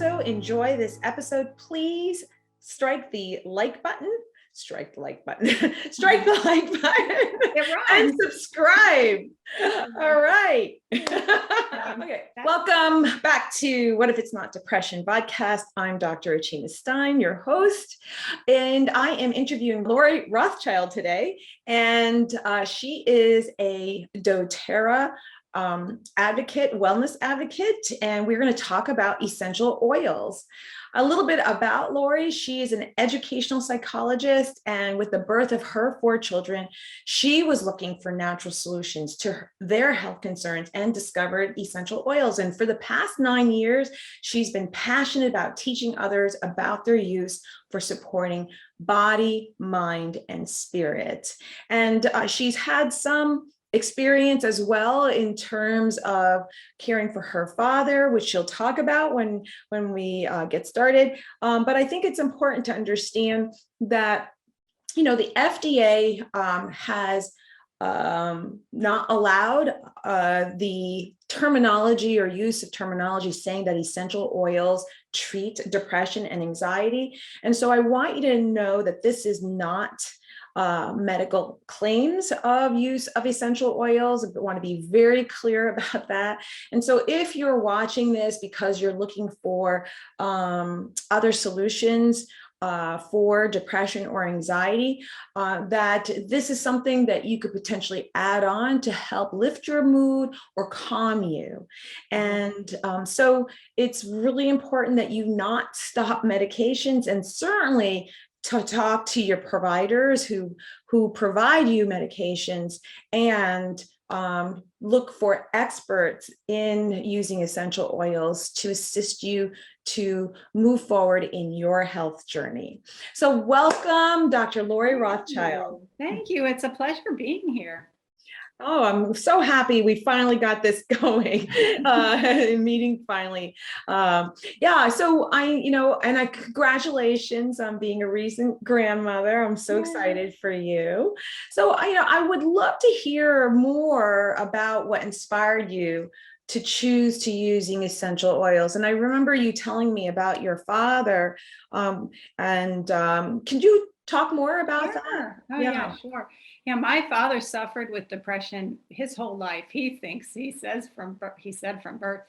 also enjoy this episode, please strike the like button. Strike the like button. Strike the like button and subscribe. All right. Okay. Welcome back to What If It's Not Depression Vodcast. I'm Dr. Achina Stein, your host, and I am interviewing Lori Rothschild today. And she is a doTERRA advocate, wellness advocate, and we're going to talk about essential oils. A little bit about Lori. She is an educational psychologist, and with the birth of her 4 children, she was looking for natural solutions to their health concerns and discovered essential oils. And for the past 9 years, she's been passionate about teaching others about their use for supporting body, mind, and spirit. And she's had some experience as well in terms of caring for her father, which she'll talk about when we get started. But I think it's important to understand that, you know, the FDA has not allowed the terminology or use of terminology saying that essential oils treat depression and anxiety. And so I want you to know that this is not medical claims of use of essential oils. I want to be very clear about that. And so if you're watching this because you're looking for other solutions for depression or anxiety, that this is something that you could potentially add on to help lift your mood or calm you. And so it's really important that you not stop medications, and certainly to talk to your providers who provide you medications, and look for experts in using essential oils to assist you to move forward in your health journey. So welcome, Dr. Lori Rothschild. Thank you. It's a pleasure being here. Oh, I'm so happy we finally got this going, meeting finally. Yeah, so congratulations on being a recent grandmother. I'm so excited for you. So I would love to hear more about what inspired you to choose to using essential oils. And I remember you telling me about your father, can you talk more about that? Oh, yeah, sure. Yeah, my father suffered with depression his whole life. He said from birth.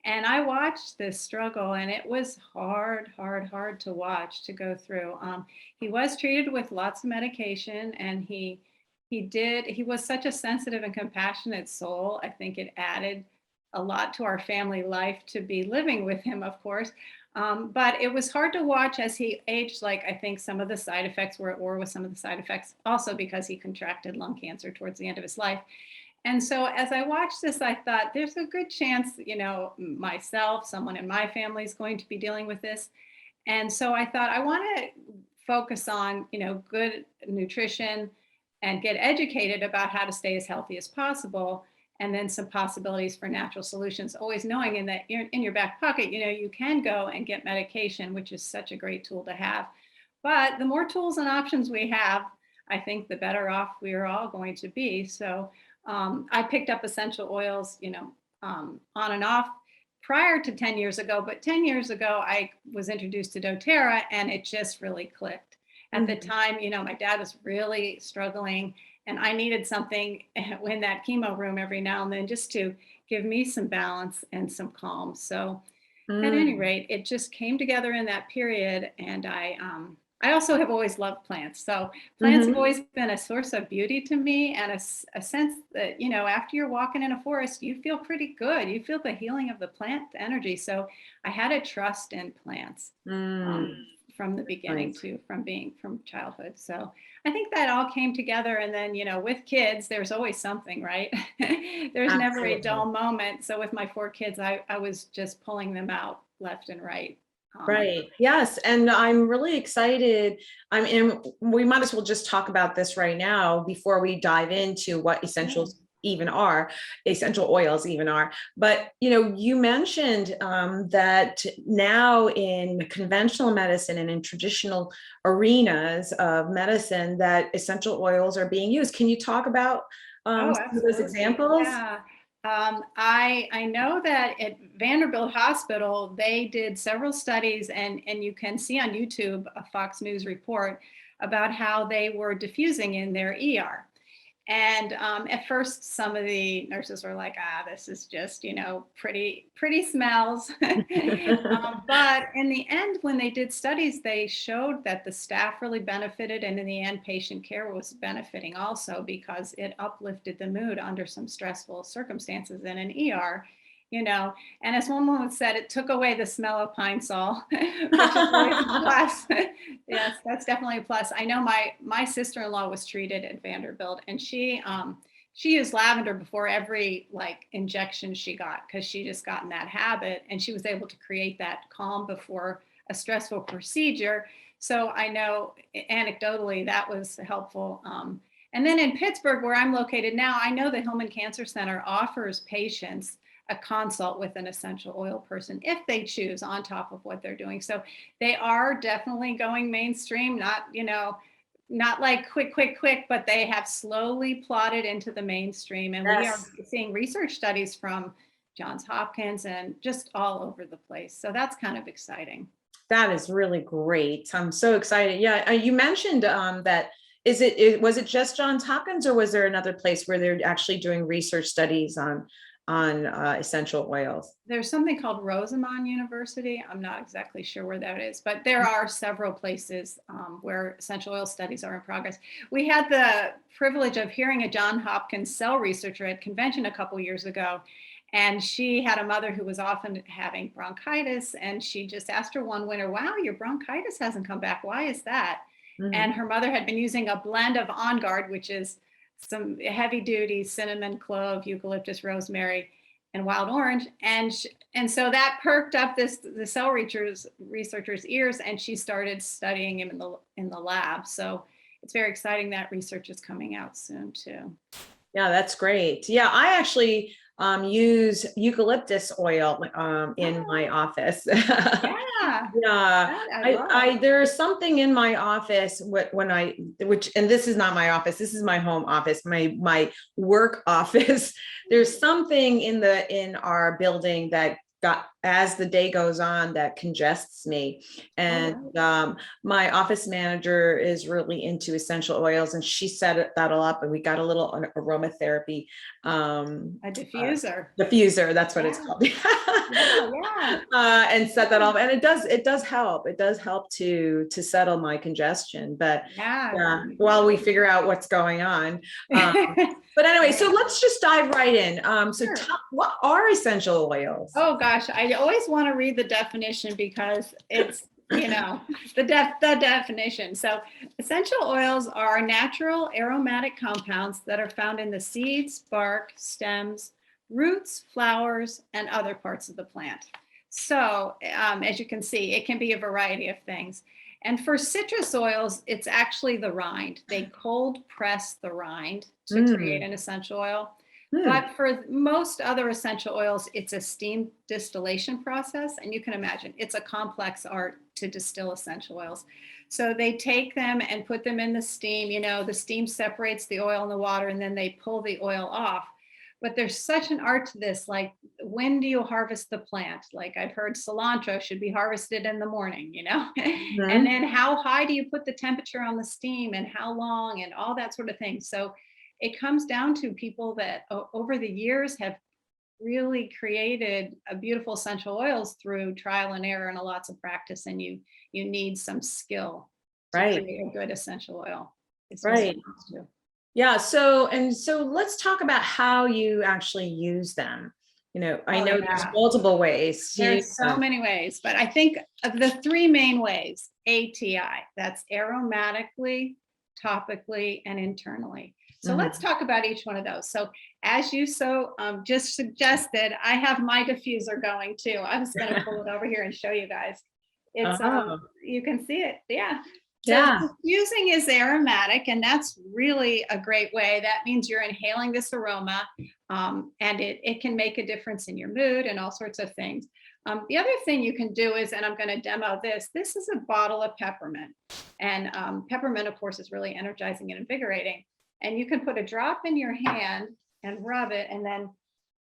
And I watched this struggle, and it was hard to watch, to go through. He was treated with lots of medication, and he was such a sensitive and compassionate soul. I think it added a lot to our family life to be living with him, of course. But it was hard to watch as he aged. Like, I think some of the side effects were at war with some of the side effects, also because he contracted lung cancer towards the end of his life. And so as I watched this, I thought there's a good chance, myself, someone in my family is going to be dealing with this. And so I thought I want to focus on, good nutrition and get educated about how to stay as healthy as possible. And then some possibilities for natural solutions, always knowing in your back pocket, you can go and get medication, which is such a great tool to have. But the more tools and options we have, I think the better off we are all going to be. So I picked up essential oils, on and off prior to 10 years ago. But 10 years ago, I was introduced to doTERRA, and it just really clicked. At the time, my dad was really struggling, and I needed something in that chemo room every now and then just to give me some balance and some calm. So at any rate, it just came together in that period. And I also have always loved plants. So plants have always been a source of beauty to me, and a sense that, after you're walking in a forest, you feel pretty good. You feel the healing of the plant energy. So I had a trust in plants. From the beginning from childhood. So I think that all came together. And then, with kids, there's always something, right? There's never a dull moment. So with my 4 kids, I was just pulling them out left and right. Right. Yes. And I'm really excited. We might as well just talk about this right now before we dive into what essential oils even are. But, you mentioned that now in conventional medicine and in traditional arenas of medicine that essential oils are being used. Can you talk about some of those examples? Yeah. I know that at Vanderbilt Hospital, they did several studies, and you can see on YouTube a Fox News report about how they were diffusing in their ER. And at first, some of the nurses were like, this is just, pretty smells. But in the end, when they did studies, they showed that the staff really benefited. And in the end, patient care was benefiting also, because it uplifted the mood under some stressful circumstances in an ER. And as one woman said, it took away the smell of Pine Sol, which is always a plus. Yes, that's definitely a plus. I know my sister-in-law was treated at Vanderbilt, and she used lavender before every injection she got, because she just got in that habit, and she was able to create that calm before a stressful procedure. So I know anecdotally that was helpful. And then in Pittsburgh, where I'm located now, I know the Hillman Cancer Center offers patients a consult with an essential oil person if they choose, on top of what they're doing. So they are definitely going mainstream, not like quick, but they have slowly plotted into the mainstream. And we are seeing research studies from Johns Hopkins and just all over the place. So that's kind of exciting. That is really great. I'm so excited. Yeah, you mentioned that. Was it just Johns Hopkins, or was there another place where they're actually doing research studies on essential oils? There's something called Rosamond University. I'm not exactly sure where that is, but there are several places where essential oil studies are in progress. We had the privilege of hearing a Johns Hopkins cell researcher at convention a couple years ago, and she had a mother who was often having bronchitis, and she just asked her one winter, "Wow, your bronchitis hasn't come back. Why is that?" Mm-hmm. And her mother had been using a blend of On Guard, which is some heavy duty cinnamon, clove, eucalyptus, rosemary, and wild orange. And so that perked up the cell researcher's ears, and she started studying him in the lab. So it's very exciting that research is coming out soon too. Yeah, that's great. Yeah, I actually use eucalyptus oil in my office. Yeah. There's something in my office and this is not my office, this is my home office, my work office. There's something in our building that as the day goes on, that congests me. And my office manager is really into essential oils, and she set that all up, and we got a little aromatherapy. A diffuser. Diffuser, that's what it's called. And set that off, and it does help. It does help to settle my congestion. But while we figure out what's going on. But anyway, so let's just dive right in. Sure. What are essential oils? Oh gosh, I always want to read the definition, because it's the definition. So essential oils are natural aromatic compounds that are found in the seeds, bark, stems, roots, flowers, and other parts of the plant. So as you can see, it can be a variety of things. And for citrus oils, it's actually the rind. They cold press the rind to create an essential oil. But for most other essential oils, it's a steam distillation process. And you can imagine it's a complex art to distill essential oils. So they take them and put them in the steam. The steam separates the oil and the water, and then they pull the oil off. But there's such an art to this. Like, when do you harvest the plant? Like, I've heard cilantro should be harvested in the morning, And then how high do you put the temperature on the steam, and how long, and all that sort of thing. So it comes down to people that over the years have really created a beautiful essential oils through trial and error and lots of practice. And you need some skill to create a good essential oil. Right. Yeah. So let's talk about how you actually use them. I know there's multiple ways. There's so many ways, but I think of the three main ways: ATI, that's aromatically, topically, and internally. So let's talk about each one of those. So as you just suggested, I have my diffuser going too. I was going to pull it over here and show you guys. It's you can see it. Yeah. So diffusing is aromatic, and that's really a great way. That means you're inhaling this aroma, and it can make a difference in your mood and all sorts of things. The other thing you can do is, and I'm going to demo this. This is a bottle of peppermint, and peppermint, of course, is really energizing and invigorating. And you can put a drop in your hand and rub it, and then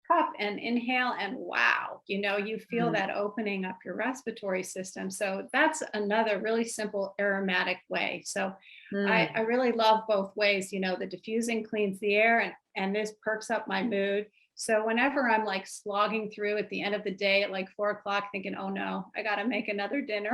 cup and inhale, and wow, you feel that opening up your respiratory system. So that's another really simple aromatic way. So I really love both ways. The diffusing cleans the air, and this perks up my mood. So whenever I'm like slogging through at the end of the day at like 4 o'clock thinking, oh no, I got to make another dinner,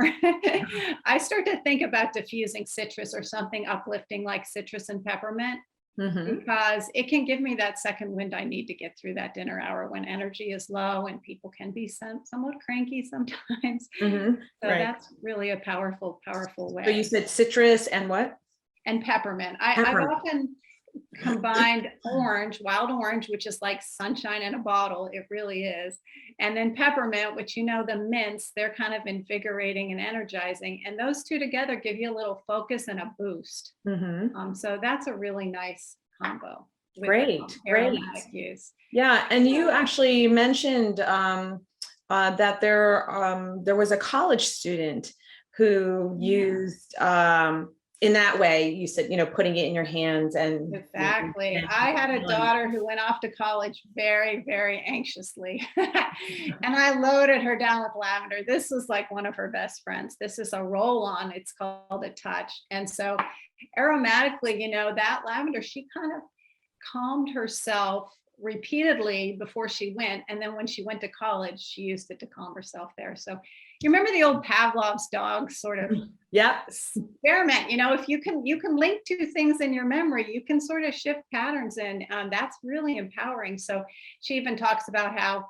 I start to think about diffusing citrus or something uplifting like citrus and peppermint, because it can give me that second wind I need to get through that dinner hour when energy is low and people can be somewhat cranky sometimes. So that's really a powerful, powerful way. So you said citrus and what? And peppermint. I've often combined wild orange, which is like sunshine in a bottle. It really is. And then peppermint, which, the mints, they're kind of invigorating and energizing. And those two together give you a little focus and a boost. So that's a really nice combo. Great. Use. Yeah. And you actually mentioned that there was a college student who used in that way, you said, putting it in your hands and exactly. I had a daughter who went off to college very, very anxiously. And I loaded her down with lavender. This was like one of her best friends. This is a roll-on. It's called a touch. And so aromatically, that lavender, she kind of calmed herself repeatedly before she went. And then when she went to college, she used it to calm herself there. So you remember the old Pavlov's dog sort of experiment, if you can link two things in your memory, you can sort of shift patterns, and that's really empowering. So she even talks about how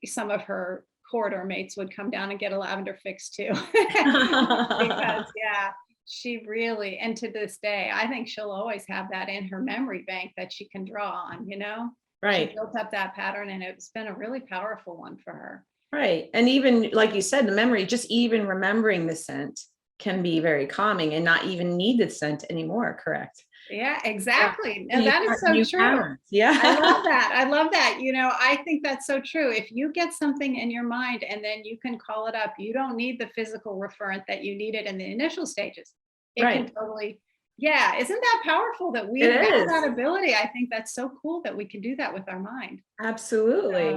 some of her corridor mates would come down and get a lavender fix too. Because she really, and to this day, I think she'll always have that in her memory bank that she can draw on, Right. She built up that pattern, and it's been a really powerful one for her. Right. And even like you said, the memory, just even remembering the scent can be very calming and not even need the scent anymore. Correct. Yeah, exactly. No, that is so true. Patterns. Yeah. I love that. I think that's so true. If you get something in your mind and then you can call it up, you don't need the physical referent that you needed in the initial stages. It can totally, isn't that powerful that we have that ability? I think that's so cool that we can do that with our mind. Absolutely.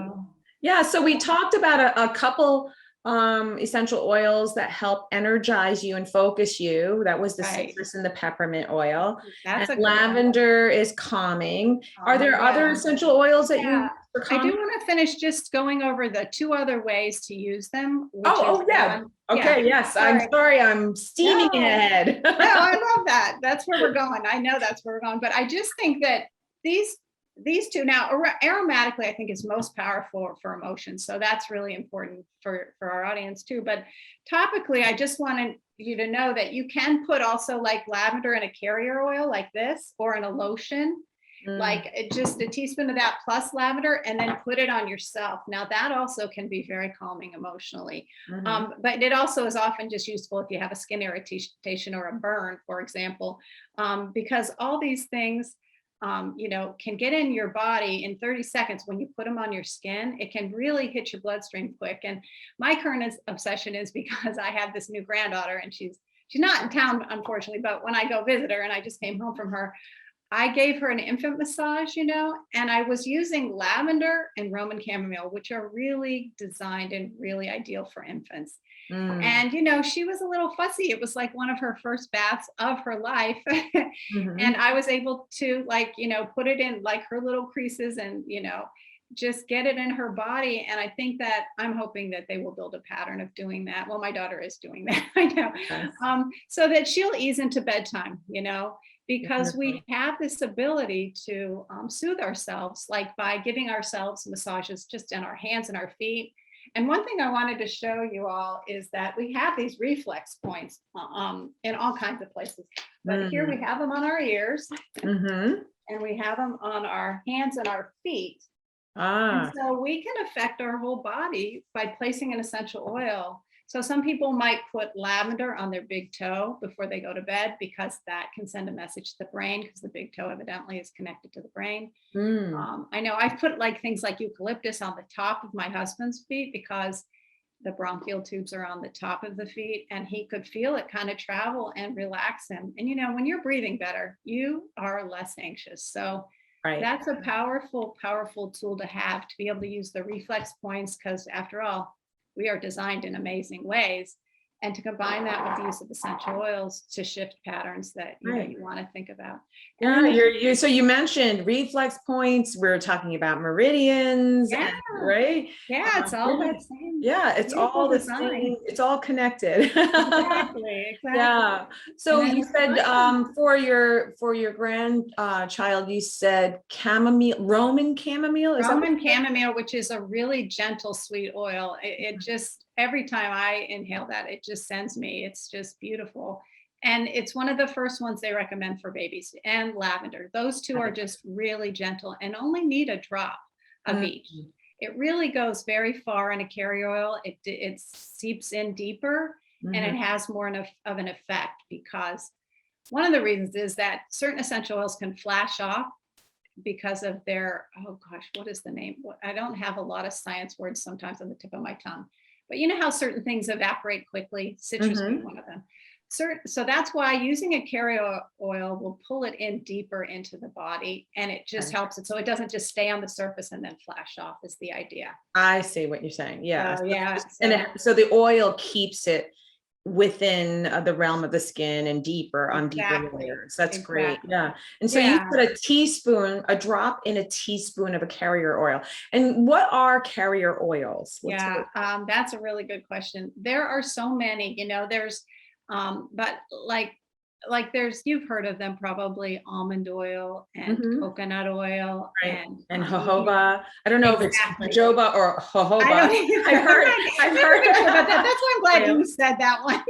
So we talked about a couple essential oils that help energize you and focus you. That was the citrus and the peppermint oil. That's and lavender is calming. Are there other essential oils that you for calming? I do want to finish just going over the two other ways to use them. Okay, yes. I'm sorry, I'm steaming ahead. No, I love that. That's where we're going. I know that's where we're going. But I just think that these two now, aromatically, I think is most powerful for emotions. So that's really important for our audience too. But topically, I just wanted you to know that you can put also like lavender in a carrier oil like this, or in a lotion, like just a teaspoon of that plus lavender, and then put it on yourself. Now that also can be very calming emotionally. But it also is often just useful if you have a skin irritation or a burn, for example, because all these things can get in your body in 30 seconds. When you put them on your skin, it can really hit your bloodstream quick. And my current obsession is because I have this new granddaughter, and she's not in town, unfortunately, but when I go visit her, and I just came home from her, I gave her an infant massage, and I was using lavender and Roman chamomile, which are really designed and really ideal for infants. And, she was a little fussy. It was like one of her first baths of her life. And I was able to put it in like her little creases and, just get it in her body. And I think that I'm hoping that they will build a pattern of doing that. Well, my daughter is doing that, I know. Yes. So that she'll ease into bedtime, because we have this ability to soothe ourselves, like by giving ourselves massages just in our hands and our feet. And one thing I wanted to show you all is that we have these reflex points in all kinds of places. But here we have them on our ears, and we have them on our hands and our feet. And so we can affect our whole body by placing an essential oil. So some people might put lavender on their big toe before they go to bed, because that can send a message to the brain, because the big toe evidently is connected to the brain. I know I've put like things like eucalyptus on the top of my husband's feet, because the bronchial tubes are on the top of the feet, and he could feel it kind of travel and relax him. And when you're breathing better, you are less anxious. So Right. That's a powerful, powerful tool to have, to be able to use the reflex points, because after all, we are designed in amazing ways. And to combine that with the use of essential oils to shift patterns that Right. you want to think about. Yeah, so you mentioned reflex points. We're talking about meridians, Yeah, right? yeah, it's all that same. Yeah, it's all the same. It's all connected. Exactly. Yeah. So you said for your grandchild, you said chamomile, Roman chamomile. Is Roman chamomile, which is a really gentle, sweet oil. It just, every time I inhale that, it just sends me. It's just beautiful. And it's one of the first ones they recommend for babies, and lavender. Those two are just really gentle and only need a drop of each. It really goes very far in a carrier oil. It seeps in deeper, and it has more of an effect, because one of the reasons is that certain essential oils can flash off because of their, oh gosh, what is the name? I don't have a lot of science words sometimes on the tip of my tongue, but you know how certain things evaporate quickly, citrus being one of them. So that's why using a carrier oil will pull it in deeper into the body, and it just helps it. So it doesn't just stay on the surface and then flash off, is the idea. I see what you're saying. Yeah. Yeah. So the oil keeps it within the realm of the skin and deeper on deeper layers. That's great. Yeah. And so you put a drop in a teaspoon of a carrier oil. And what are carrier oils? That's a really good question. There are so many, there's but like there's, you've heard of them probably, almond oil and coconut oil and jojoba. I don't know if it's jojoba or jojoba. I've heard about that. That's why I'm glad you said that one.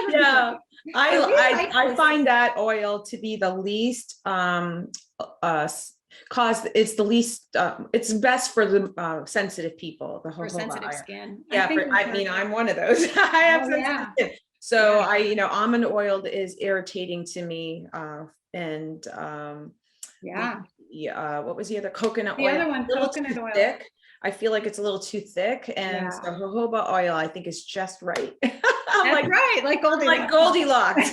Yeah, I find that oil to be the least cause it's the least it's best for the sensitive people, the for sensitive skin. Yeah, I'm one of those. I have sensitive skin. So almond oil is irritating to me. And what was the other? Coconut oil. The other one, coconut oil. Thick. I feel like it's a little too thick, and so jojoba oil I think is just right. That's right, like Goldilocks. Like Goldilocks.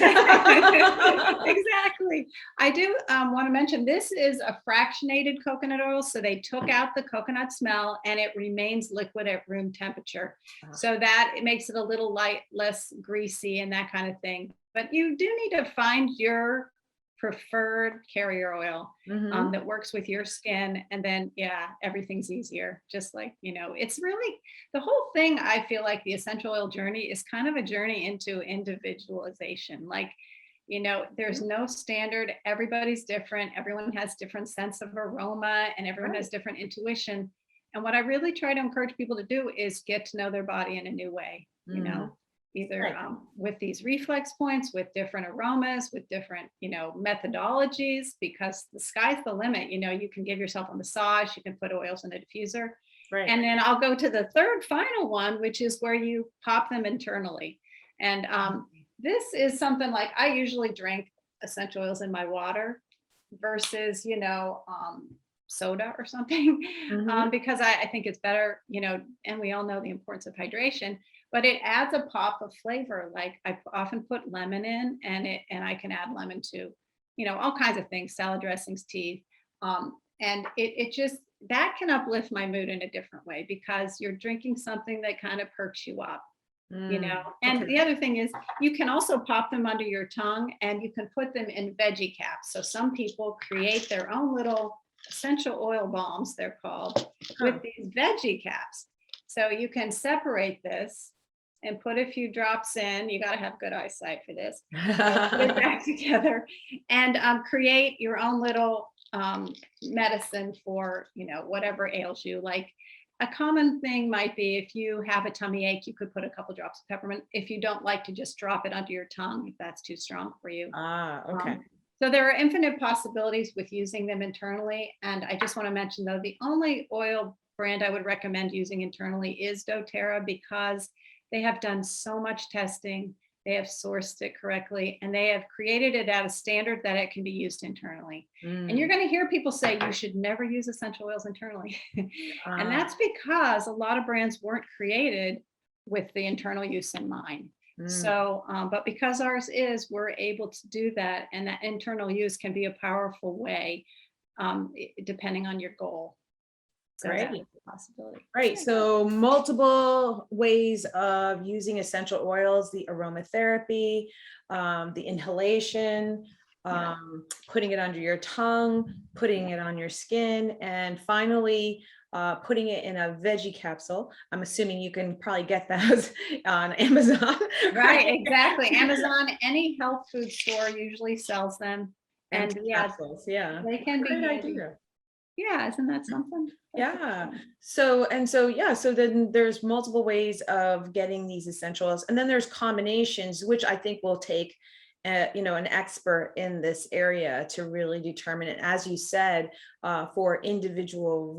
Exactly. I do want to mention, this is a fractionated coconut oil, so they took out the coconut smell, and it remains liquid at room temperature, so that it makes it a little less greasy and that kind of thing. But you do need to find your preferred carrier oil that works with your skin, and then everything's easier. Just like, it's really the whole thing. I feel like the essential oil journey is kind of a journey into individualization. Like, there's no standard. Everybody's different. Everyone has different sense of aroma, and everyone has different intuition. And what I really try to encourage people to do is get to know their body in a new way, either with these reflex points, with different aromas, with different, methodologies, because the sky's the limit. You can give yourself a massage, you can put oils in a diffuser. And then I'll go to the third final one, which is where you pop them internally. And this is something like, I usually drink essential oils in my water versus, soda or something, because I think it's better, and we all know the importance of hydration, but it adds a pop of flavor. Like, I often put lemon in, and I can add lemon to, all kinds of things, salad dressings, tea. And it just, that can uplift my mood in a different way, because you're drinking something that kind of perks you up. And the other thing is, you can also pop them under your tongue, and you can put them in veggie caps. So some people create their own little essential oil balms, they're called, with these veggie caps. So you can separate this and put a few drops in. You got to have good eyesight for this. Put it back together and create your own little medicine for, whatever ails you. Like, a common thing might be, if you have a tummy ache, you could put a couple drops of peppermint. If you don't like to just drop it under your tongue, if that's too strong for you. Okay. So there are infinite possibilities with using them internally. And I just want to mention, though, the only oil brand I would recommend using internally is doTERRA, because they have done so much testing. They have sourced it correctly, and they have created it at a standard that it can be used internally. And you're going to hear people say you should never use essential oils internally. And that's because a lot of brands weren't created with the internal use in mind. So, but because ours is, we're able to do that. And that internal use can be a powerful way, depending on your goal. So Great. that's a possibility. Right. So multiple ways of using essential oils, the aromatherapy, the inhalation, putting it under your tongue, putting it on your skin, and finally, putting it in a veggie capsule. I'm assuming you can probably get those on Amazon. Right, exactly. Amazon, any health food store usually sells them. And capsules, they can be great handy. idea. Yeah, isn't that something? Yeah. So then there's multiple ways of getting these essential oils, and then there's combinations, which I think will take an expert in this area to really determine it, as you said, for individual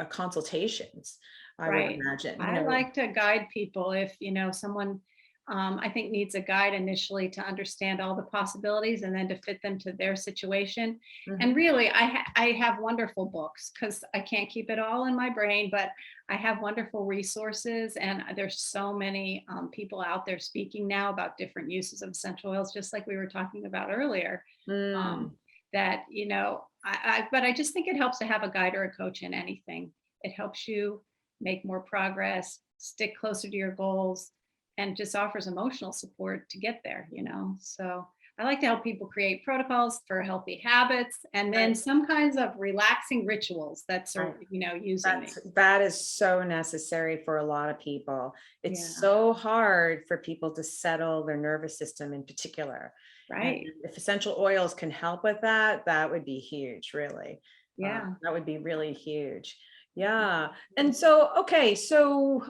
consultations, I would imagine. I like to guide people if someone I think needs a guide initially to understand all the possibilities and then to fit them to their situation. And really, I have wonderful books because I can't keep it all in my brain, but I have wonderful resources, and there's so many people out there speaking now about different uses of essential oils, just like we were talking about earlier. That but I just think it helps to have a guide or a coach in anything. It helps you make more progress, stick closer to your goals, and just offers emotional support to get there, So I like to help people create protocols for healthy habits, and then some kinds of relaxing rituals that sort of, using that is so necessary for a lot of people. It's so hard for people to settle their nervous system in particular. Right. And if essential oils can help with that, that would be huge, really. Yeah. That would be really huge. Yeah. And so, okay. So,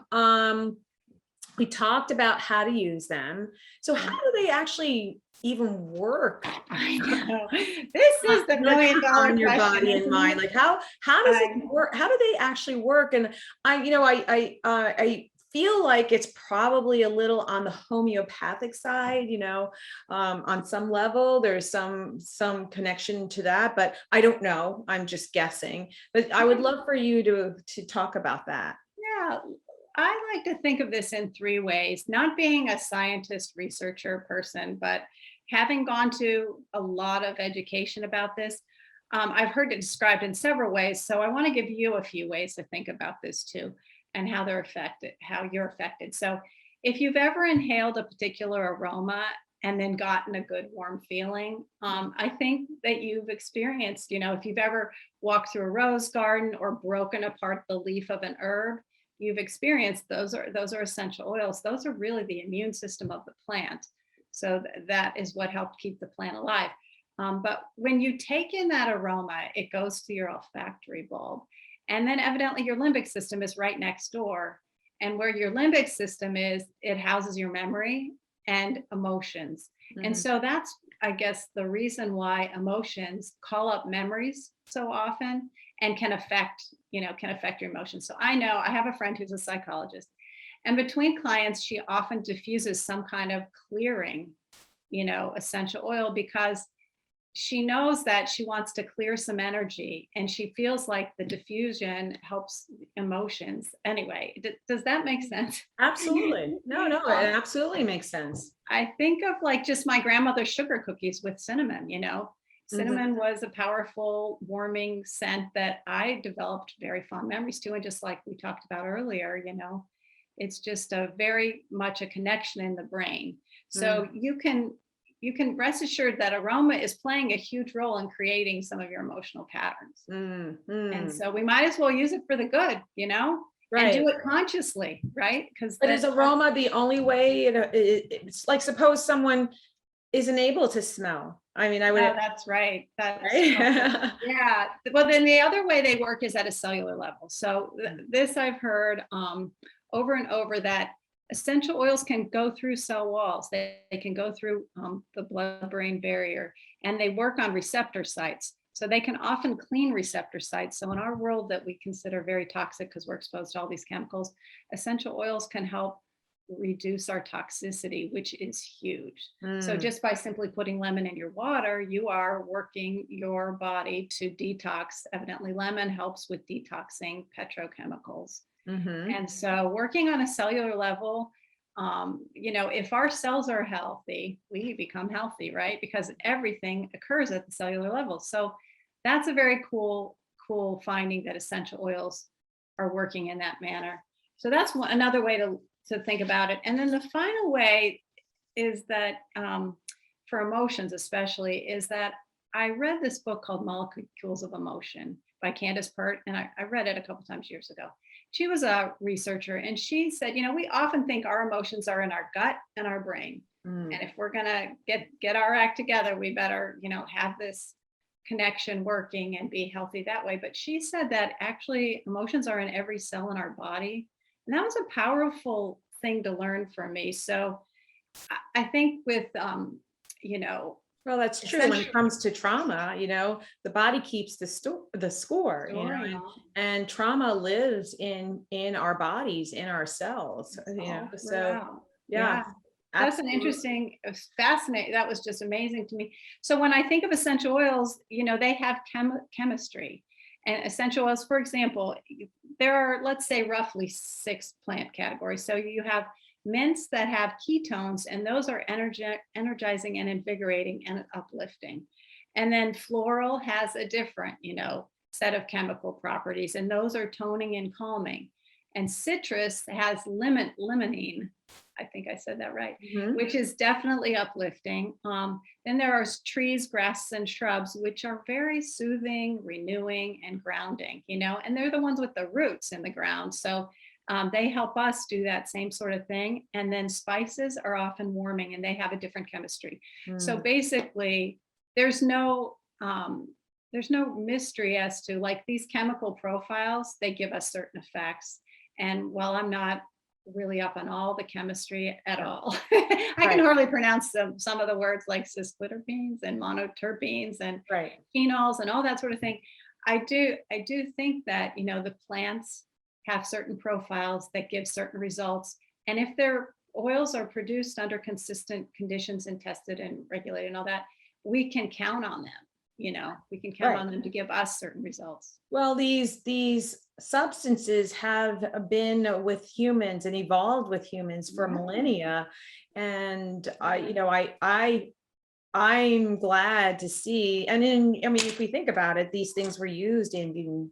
we talked about how to use them. So how do they actually even work? I know. This is the $1 million on your body and mind. Like how does it work? How do they actually work? And I feel like it's probably a little on the homeopathic side, on some level. There's some connection to that, but I don't know. I'm just guessing. But I would love for you to talk about that. Yeah. I like to think of this in 3 ways, not being a scientist, researcher person, but having gone to a lot of education about this. I've heard it described in several ways. So I want to give you a few ways to think about this too, and how you're affected. So if you've ever inhaled a particular aroma and then gotten a good warm feeling, I think that you've experienced, if you've ever walked through a rose garden or broken apart the leaf of an herb, you've experienced those are essential oils. Those are really the immune system of the plant. So that is what helped keep the plant alive. But when you take in that aroma, it goes to your olfactory bulb. And then evidently your limbic system is right next door. And where your limbic system is, it houses your memory and emotions. And so that's, I guess, the reason why emotions call up memories so often and can affect your emotions. So I know I have a friend who's a psychologist, and between clients, she often diffuses some kind of clearing, essential oil, because she knows that she wants to clear some energy, and she feels like the diffusion helps emotions. Anyway, does that make sense? Absolutely. No, it absolutely makes sense. I think of like just my grandmother's sugar cookies with cinnamon, Cinnamon was a powerful warming scent that I developed very fond memories to. And just like we talked about earlier, it's just a very much a connection in the brain. So you can rest assured that aroma is playing a huge role in creating some of your emotional patterns. And so we might as well use it for the good, and do it consciously, right? But is aroma the only way? It's like, suppose someone isn't able to smell. I mean, I would. Oh, that's right. That's right? Yeah. Well, then the other way they work is at a cellular level. So this I've heard over and over, that essential oils can go through cell walls. They can go through the blood-brain barrier, and they work on receptor sites. So they can often clean receptor sites. So in our world that we consider very toxic because we're exposed to all these chemicals, essential oils can help reduce our toxicity, which is huge. So just by simply putting lemon in your water, you are working your body to detox. Evidently, lemon helps with detoxing petrochemicals. And so working on a cellular level, If our cells are healthy, we become healthy, right? Because everything occurs at the cellular level. So that's a very cool finding that essential oils are working in that manner. So that's another way to think about it. And then the final way is that for emotions especially, is that I read this book called Molecules of Emotion by Candace Pert, and I read it a couple times years ago. She was a researcher, and she said, we often think our emotions are in our gut and our brain. And if we're gonna get our act together, we better, have this connection working and be healthy that way. But she said that actually emotions are in every cell in our body. And that was a powerful thing to learn for me. So I think with, well, that's true. When it comes to trauma, the body keeps the score, and trauma lives in our bodies, in our cells, so yeah. That's an interesting, fascinating. That was just amazing to me. So when I think of essential oils, they have chemistry, and essential oils, for example, there are, let's say, roughly 6 plant categories. So you have mints that have ketones, and those are energizing and invigorating and uplifting. And then floral has a different, set of chemical properties, and those are toning and calming. And citrus has limonene, I think I said that right, which is definitely uplifting. Then there are trees, grasses, and shrubs, which are very soothing, renewing, and grounding, and they're the ones with the roots in the ground. So they help us do that same sort of thing. And then spices are often warming, and they have a different chemistry. So basically, there's no mystery as to, like, these chemical profiles, they give us certain effects. And while I'm not really up on all the chemistry at all, I can hardly pronounce some of the words like cisquiterpenes and monoterpenes and phenols and all that sort of thing. I do think that, the plants have certain profiles that give certain results. And if their oils are produced under consistent conditions and tested and regulated and all that, we can count on them. We can count on them to give us certain results. Well, these substances have been with humans and evolved with humans for millennia. And I'm glad to see, and if we think about it, these things were used in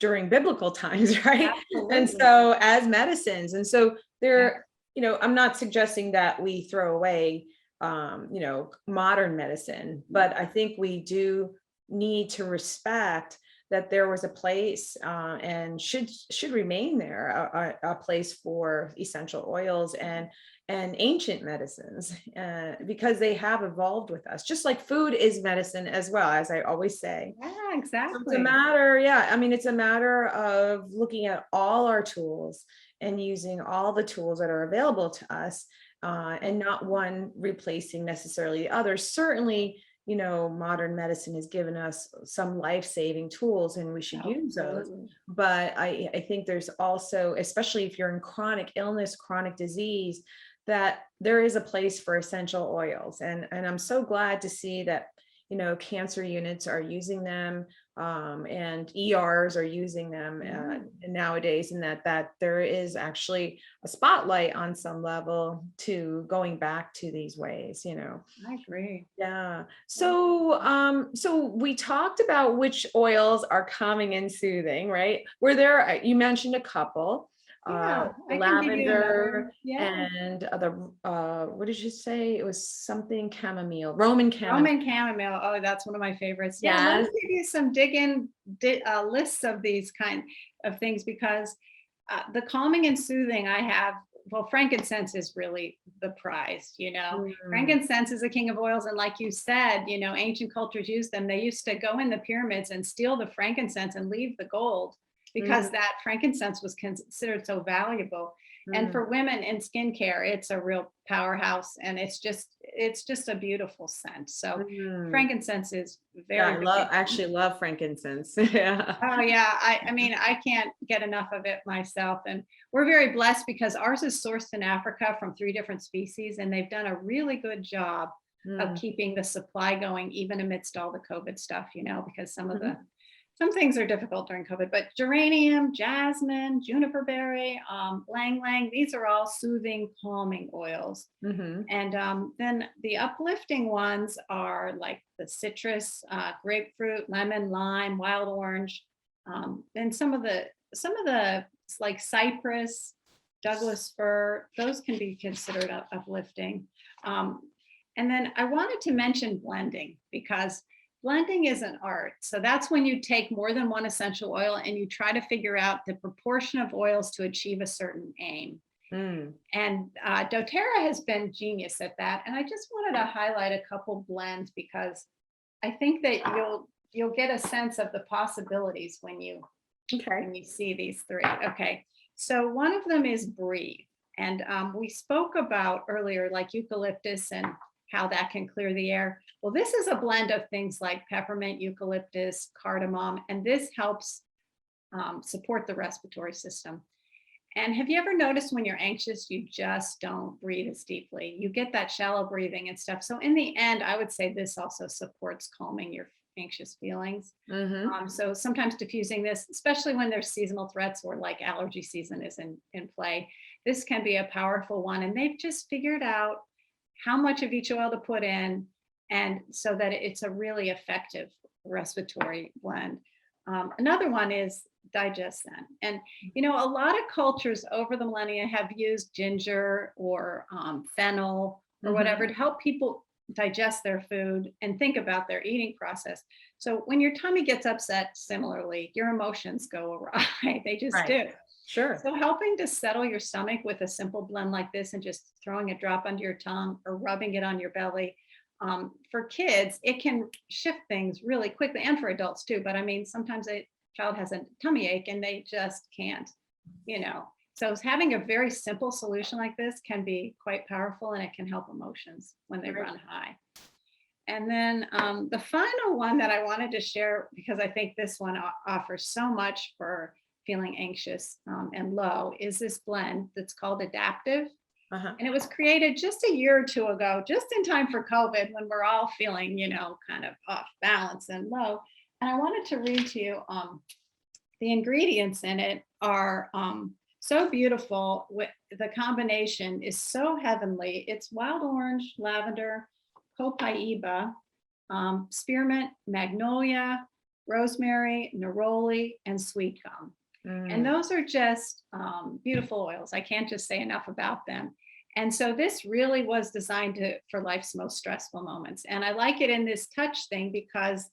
during biblical times, right? Absolutely. And so as medicines, and so they're, I'm not suggesting that we throw away modern medicine, but I think we do need to respect that there was a place and should remain there, a place for essential oils and ancient medicines, because they have evolved with us, just like food is medicine as well, as I always say. Yeah, exactly. So it's a matter, it's a matter of looking at all our tools and using all the tools that are available to us, and not one replacing necessarily the other. Certainly, modern medicine has given us some life-saving tools, and we should use those. But I think there's also, especially if you're in chronic illness, chronic disease, that there is a place for essential oils. And I'm so glad to see that, cancer units are using them, and ERs are using them nowadays, and that there is actually a spotlight on some level to going back to these ways, I agree. Yeah. So, so we talked about which oils are calming and soothing, right? You mentioned a couple. Lavender and what did you say? It was something chamomile, Roman chamomile. Oh, that's one of my favorites. Yeah. Let me give you some lists of these kind of things, because the calming and soothing I have. Well, frankincense is really the prize, Frankincense is the king of oils. And like you said, ancient cultures used them. They used to go in the pyramids and steal the frankincense and leave the gold, because that frankincense was considered so valuable. And for women in skincare, it's a real powerhouse, and it's just a beautiful scent. So frankincense is very. I actually love frankincense. Yeah. Oh yeah, I can't get enough of it myself, and we're very blessed because ours is sourced in Africa from 3 different species, and they've done a really good job of keeping the supply going, even amidst all the COVID stuff, because some of the some things are difficult during COVID, but geranium, jasmine, juniper berry, lang lang, these are all soothing, calming oils. And then the uplifting ones are like the citrus, grapefruit, lemon, lime, wild orange. And some of the like cypress, Douglas fir, those can be considered uplifting. And then I wanted to mention blending, because blending is an art. So that's when you take more than one essential oil and you try to figure out the proportion of oils to achieve a certain aim. And doTERRA has been genius at that. And I just wanted to highlight a couple blends, because I think that you'll get a sense of the possibilities when you see these three. Okay, so one of them is breathe. And we spoke about earlier, like eucalyptus and how that can clear the air. Well, this is a blend of things like peppermint, eucalyptus, cardamom, and this helps support the respiratory system. And have you ever noticed when you're anxious, you just don't breathe as deeply? You get that shallow breathing and stuff. So in the end, I would say this also supports calming your anxious feelings. So sometimes diffusing this, especially when there's seasonal threats or like allergy season is in play, this can be a powerful one. And they've just figured out how much of each oil to put in, and so that it's a really effective respiratory blend. Another one is digest then. And, a lot of cultures over the millennia have used ginger or fennel or whatever to help people digest their food and think about their eating process. So when your tummy gets upset, similarly, your emotions go awry. They just do. Sure. So helping to settle your stomach with a simple blend like this and just throwing a drop under your tongue or rubbing it on your belly. For kids, it can shift things really quickly, and for adults too. But I mean, sometimes a child has a tummy ache and they just can't, So having a very simple solution like this can be quite powerful, and it can help emotions when they run high. And then the final one that I wanted to share, because I think this one offers so much for feeling anxious and low, is this blend that's called Adaptive. And it was created just a year or two ago, just in time for COVID, when we're all feeling, kind of off balance and low. And I wanted to read to you, the ingredients in it are so beautiful. The combination is so heavenly. It's wild orange, lavender, copaiba, spearmint, magnolia, rosemary, neroli, and sweet gum. And those are just beautiful oils. I can't just say enough about them. And so this really was designed for life's most stressful moments. And I like it in this touch thing, because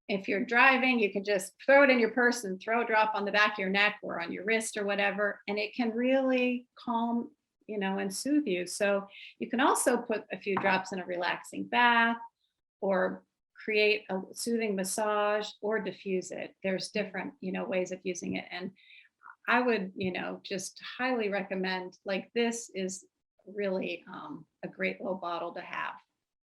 if you're driving, you can just throw it in your purse and throw a drop on the back of your neck or on your wrist or whatever. And it can really calm, and soothe you. So you can also put a few drops in a relaxing bath, or create a soothing massage, or diffuse it. There's different, ways of using it. And I would, just highly recommend, like, this is really a great little bottle to have.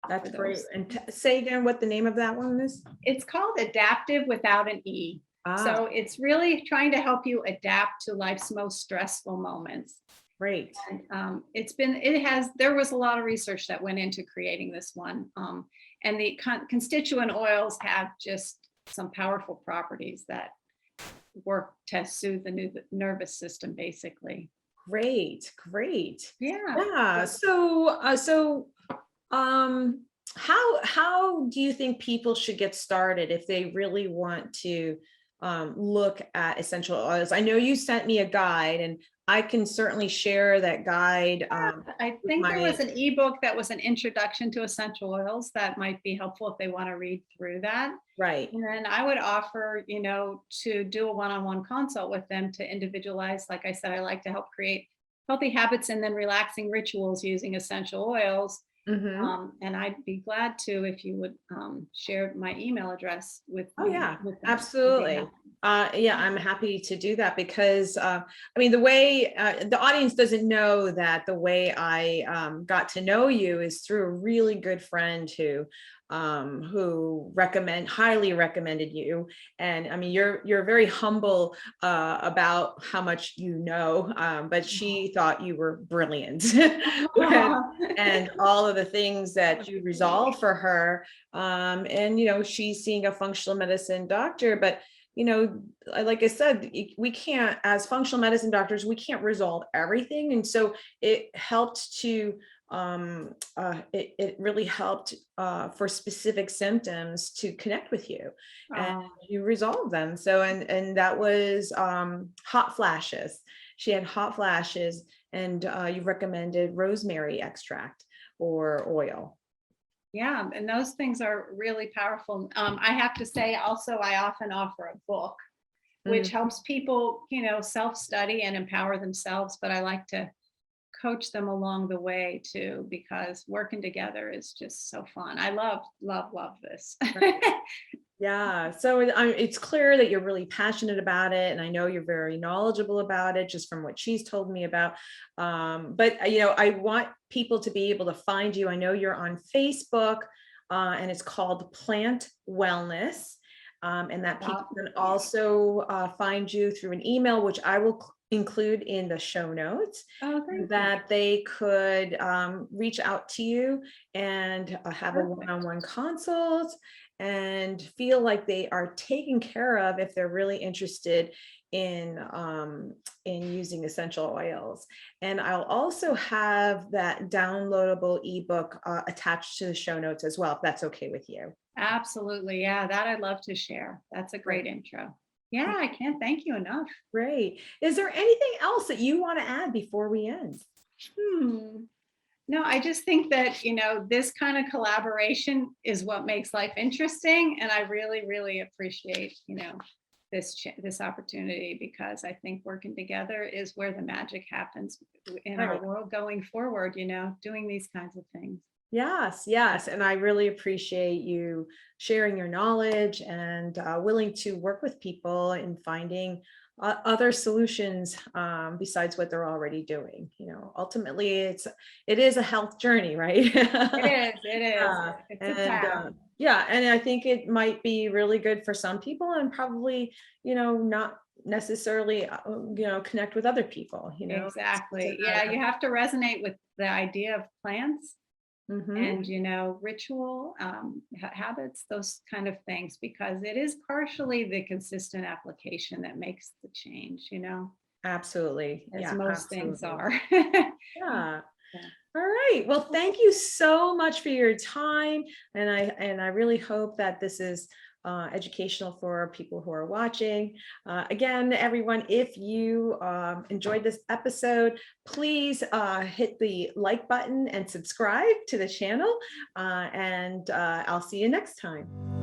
That's great. And say again what the name of that one is. It's called Adaptive without an E. So it's really trying to help you adapt to life's most stressful moments. Great. And there was a lot of research that went into creating this one. And the constituent oils have just some powerful properties that work to soothe the nervous system, basically. Great. Yeah. So how do you think people should get started if they really want to look at essential oils? I know you sent me a guide, and I can certainly share that guide. I think there was an ebook that was an introduction to essential oils that might be helpful if they want to read through that. Right. And then I would offer, to do a one-on-one consult with them to individualize. Like I said, I like to help create healthy habits and then relaxing rituals using essential oils. And I'd be glad to, if you would share my email address with me. With absolutely. I'm happy to do that, because the way the audience doesn't know that the way I got to know you is through a really good friend who highly recommended you. And you're very humble about how much but she thought you were brilliant. And all of the things that you resolve for her. And she's seeing a functional medicine doctor, but like I said, we can't, as functional medicine doctors, we can't resolve everything. And so it helped to, it really helped for specific symptoms to connect with you and you resolve them. So, and that was hot flashes. She had hot flashes, and you recommended rosemary extract or oil. Yeah, and those things are really powerful. I have to say also, I often offer a book, which helps people, self-study and empower themselves. But I like to coach them along the way too, because working together is just so fun. I love, love, love this. Yeah. So it's clear that you're really passionate about it. And I know you're very knowledgeable about it just from what she's told me about. But, I want people to be able to find you. I know you're on Facebook and it's called Plant Wellness. And that people can also find you through an email, which I will include in the show notes, that they could reach out to you and have a one-on-one consult and feel like they are taken care of if they're really interested in using essential oils. And I'll also have that downloadable ebook attached to the show notes as well, if that's okay with you. Absolutely. Yeah, that I'd love to share. That's a great intro. Yeah, I can't thank you enough. Great. Is there anything else that you want to add before we end? No, I just think that, this kind of collaboration is what makes life interesting. And I really, really appreciate, this opportunity, because I think working together is where the magic happens in our world going forward, doing these kinds of things. Yes, yes. And I really appreciate you sharing your knowledge and willing to work with people and finding other solutions besides what they're already doing. Ultimately it is a health journey, right? It is. It's a path. Yeah. And I think it might be really good for some people and probably, not necessarily, connect with other people, Exactly. Yeah. You have to resonate with the idea of plants. And ritual habits, those kind of things, because it is partially the consistent application that makes the change, Absolutely. As most things are. Yeah. All right. Well, thank you so much for your time. And I really hope that this is educational for people who are watching. Again, everyone, if you enjoyed this episode, please hit the like button and subscribe to the channel. And I'll see you next time.